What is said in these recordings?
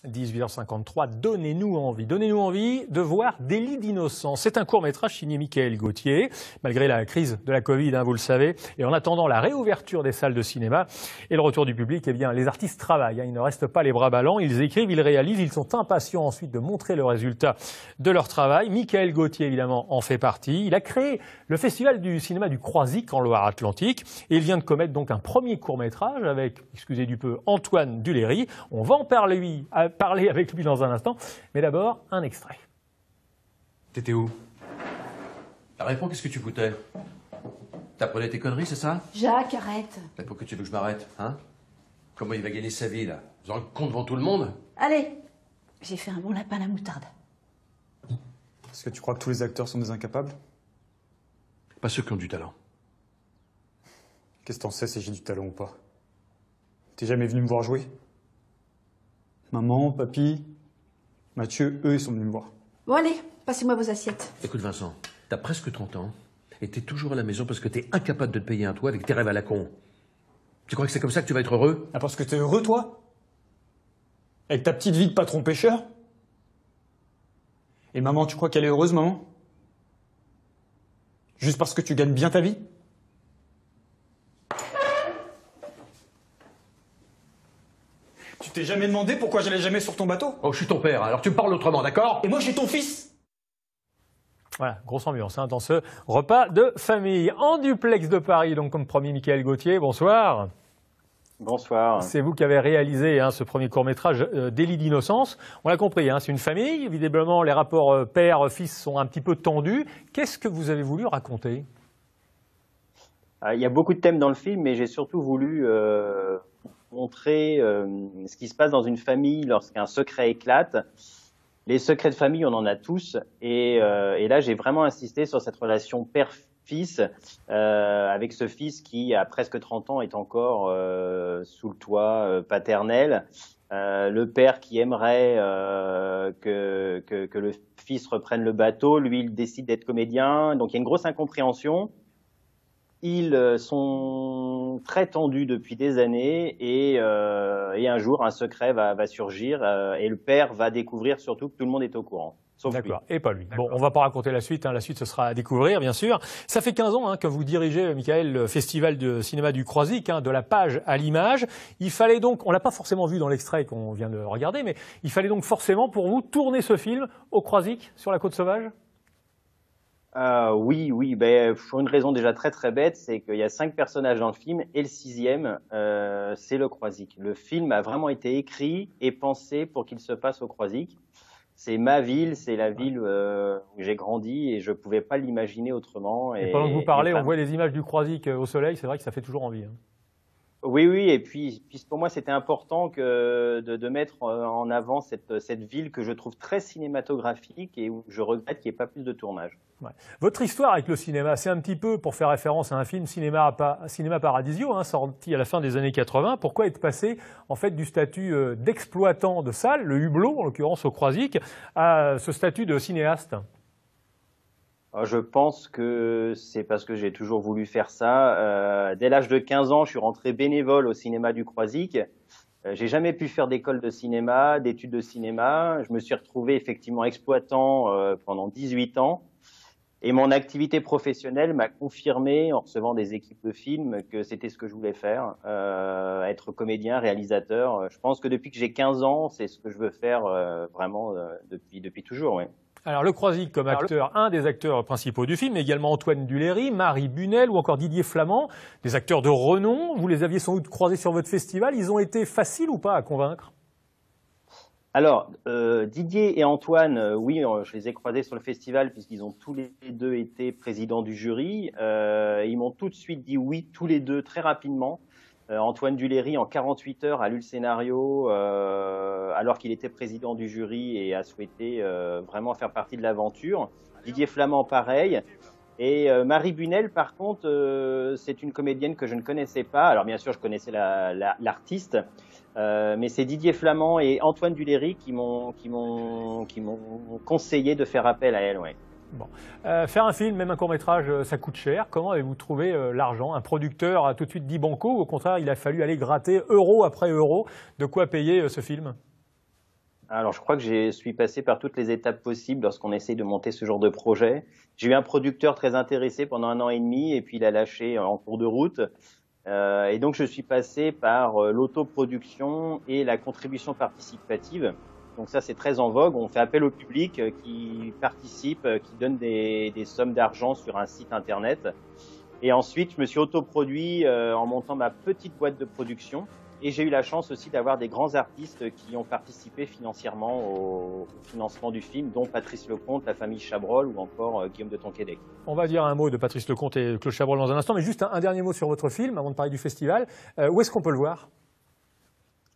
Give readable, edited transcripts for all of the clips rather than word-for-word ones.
18h53, donnez-nous envie de voir Délit d'innocence. C'est un court-métrage signé Michael Gauthier, malgré la crise de la Covid, vous le savez. Et en attendant la réouverture des salles de cinéma et le retour du public, eh bien, les artistes travaillent. Ils ne restent pas les bras ballants, ils écrivent, ils réalisent, ils sont impatients ensuite de montrer le résultat de leur travail. Michael Gauthier, évidemment, en fait partie. Il a créé le Festival du cinéma du Croisic en Loire-Atlantique. Et il vient de commettre donc un premier court-métrage avec, excusez du peu, Antoine Duléry. On va en parler avec lui dans un instant, mais d'abord, un extrait. T'étais où? Réponds, qu'est-ce que tu foutais? T'apprenais tes conneries, c'est ça? Jacques, arrête. Mais pourquoi tu veux que je m'arrête, hein? Comment il va gagner sa vie, là? Vous en rendez compte devant tout le monde? Allez, j'ai fait un bon lapin à la moutarde. Est-ce que tu crois que tous les acteurs sont des incapables? Pas ceux qui ont du talent. Qu'est-ce que t'en sais si j'ai du talent ou pas? T'es jamais venu me voir jouer? Maman, papy, Mathieu, eux, ils sont venus me voir. Bon allez, passez-moi vos assiettes. Écoute Vincent, t'as presque 30 ans et t'es toujours à la maison parce que t'es incapable de te payer un toit avec tes rêves à la con. Tu crois que c'est comme ça que tu vas être heureux? Ah, parce que t'es heureux, toi? Avec ta petite vie de patron pêcheur? Et maman, tu crois qu'elle est heureuse, maman? Juste parce que tu gagnes bien ta vie? Tu t'es jamais demandé pourquoi j'allais jamais sur ton bateau? Oh, je suis ton père, alors tu me parles autrement, d'accord? Et moi, je suis ton fils? Voilà, grosse ambiance dans ce repas de famille. En duplex de Paris, donc comme promis, Michael Gauthier, bonsoir. Bonsoir. C'est vous qui avez réalisé ce premier court-métrage, Délit d'innocence. On l'a compris, c'est une famille. Visiblement, les rapports père-fils sont un petit peu tendus. Qu'est-ce que vous avez voulu raconter? Il y a beaucoup de thèmes dans le film, mais j'ai surtout voulu montrer ce qui se passe dans une famille lorsqu'un secret éclate. Les secrets de famille, on en a tous. Et là, j'ai vraiment insisté sur cette relation père-fils, avec ce fils qui, à presque 30 ans, est encore sous le toit paternel. Le père qui aimerait que le fils reprenne le bateau, lui, il décide d'être comédien. Donc, il y a une grosse incompréhension. Ils sont très tendus depuis des années et un jour, un secret va surgir et le père va découvrir surtout que tout le monde est au courant. D'accord, et pas lui. Bon, on va pas raconter la suite, la suite ce sera à découvrir, bien sûr. Ça fait 15 ans que vous dirigez, Michael, le Festival de cinéma du Croisic, de la page à l'image. Il fallait donc, on l'a pas forcément vu dans l'extrait qu'on vient de regarder, mais il fallait donc forcément pour vous tourner ce film au Croisic, sur la Côte Sauvage? Oui, pour une raison déjà très très bête, c'est qu'il y a 5 personnages dans le film et le 6e, c'est le Croisic. Le film a vraiment été écrit et pensé pour qu'il se passe au Croisic. C'est ma ville, c'est la ville où j'ai grandi et je pouvais pas l'imaginer autrement. Et pendant que vous parlez, on voit les images du Croisic au soleil, c'est vrai que ça fait toujours envie. Oui, et puis pour moi c'était important de mettre en avant cette ville que je trouve très cinématographique et où je regrette qu'il n'y ait pas plus de tournage. Ouais. Votre histoire avec le cinéma, c'est un petit peu, pour faire référence à un film Cinéma Paradisio, sorti à la fin des années 80. Pourquoi être passé en fait du statut d'exploitant de salle, le hublot en l'occurrence au Croisic, à ce statut de cinéaste? Je pense que c'est parce que j'ai toujours voulu faire ça. Dès l'âge de 15 ans, je suis rentré bénévole au cinéma du Croisic. J'ai jamais pu faire d'école de cinéma, d'études de cinéma. Je me suis retrouvé effectivement exploitant pendant 18 ans. Et mon activité professionnelle m'a confirmé, en recevant des équipes de films, que c'était ce que je voulais faire, être comédien, réalisateur. Je pense que depuis que j'ai 15 ans, c'est ce que je veux faire vraiment depuis toujours, oui. Alors le Croisic comme acteur, un des acteurs principaux du film, mais également Antoine Duléry, Marie Bunel ou encore Didier Flamand, des acteurs de renom. Vous les aviez sans doute croisés sur votre festival. Ils ont été faciles ou pas à convaincre? Alors, Didier et Antoine, oui, je les ai croisés sur le festival puisqu'ils ont tous les deux été présidents du jury. Ils m'ont tout de suite dit oui, tous les deux, très rapidement. Antoine Duléry, en 48 heures, a lu le scénario alors qu'il était président du jury et a souhaité vraiment faire partie de l'aventure. Didier Flamand, pareil. Et Marie Bunel, par contre, c'est une comédienne que je ne connaissais pas. Alors, bien sûr, je connaissais l'artiste. Mais c'est Didier Flamand et Antoine Duléry qui m'ont conseillé de faire appel à elle, ouais. Bon. Faire un film, même un court-métrage, ça coûte cher. Comment avez-vous trouvé l'argent? Un producteur a tout de suite dit banco ou au contraire, il a fallu aller gratter euro après euro de quoi payer ce film? Alors, je crois que je suis passé par toutes les étapes possibles lorsqu'on essaye de monter ce genre de projet. J'ai eu un producteur très intéressé pendant 1 an et demi, et puis il a lâché en cours de route. Et donc, je suis passé par l'autoproduction et la contribution participative. Donc ça, c'est très en vogue. On fait appel au public qui participe, qui donne des sommes d'argent sur un site internet. Et ensuite, je me suis autoproduit en montant ma petite boîte de production. Et j'ai eu la chance aussi d'avoir des grands artistes qui ont participé financièrement au financement du film, dont Patrice Lecomte, la famille Chabrol ou encore Guillaume de Tonquédec. On va dire un mot de Patrice Lecomte et Claude Chabrol dans un instant, mais juste un dernier mot sur votre film avant de parler du festival. Où est-ce qu'on peut le voir ?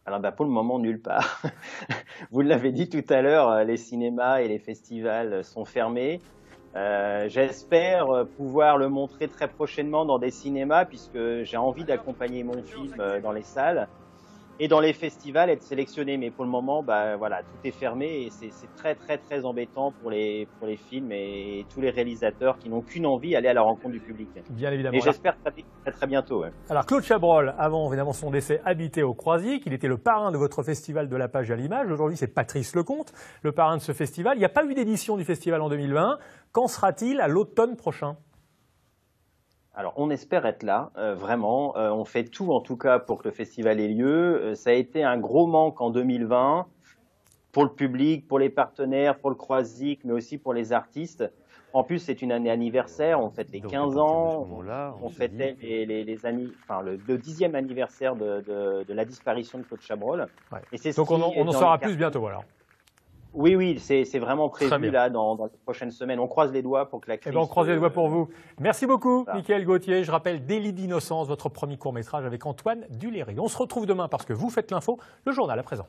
Alors pour le moment, nulle part. Vous l'avez dit tout à l'heure, les cinémas et les festivals sont fermés. J'espère pouvoir le montrer très prochainement dans des cinémas puisque j'ai envie d'accompagner mon film dans les salles et dans les festivals, être sélectionné. Mais pour le moment, voilà, tout est fermé et c'est très très très embêtant pour les films et tous les réalisateurs qui n'ont qu'une envie, aller à la rencontre du public. Bien évidemment. Et j'espère très très bientôt. Ouais. Alors Claude Chabrol, avant évidemment son décès, habitait au Croisic. Il était le parrain de votre festival de la page à l'image. Aujourd'hui, c'est Patrice Lecomte, le parrain de ce festival. Il n'y a pas eu d'édition du festival en 2020. Qu'en sera-t-il à l'automne prochain ? Alors, on espère être là, vraiment. On fait tout, en tout cas, pour que le festival ait lieu. Ça a été un gros manque en 2020 pour le public, pour les partenaires, pour le Croisic, mais aussi pour les artistes. En plus, c'est une année anniversaire. On fête les 15 ans. On fêtait le 10e anniversaire de la disparition de Claude Chabrol. Ouais. Et donc, on en saura plus bientôt, alors. Oui, c'est vraiment prévu là dans les prochaines semaines. On croise les doigts pour que la crise... on croise les doigts pour vous. Merci beaucoup, Mickaël Gauthier. Je rappelle Délit d'innocence, votre premier court-métrage avec Antoine Duléry. On se retrouve demain parce que vous faites l'info, le journal à présent.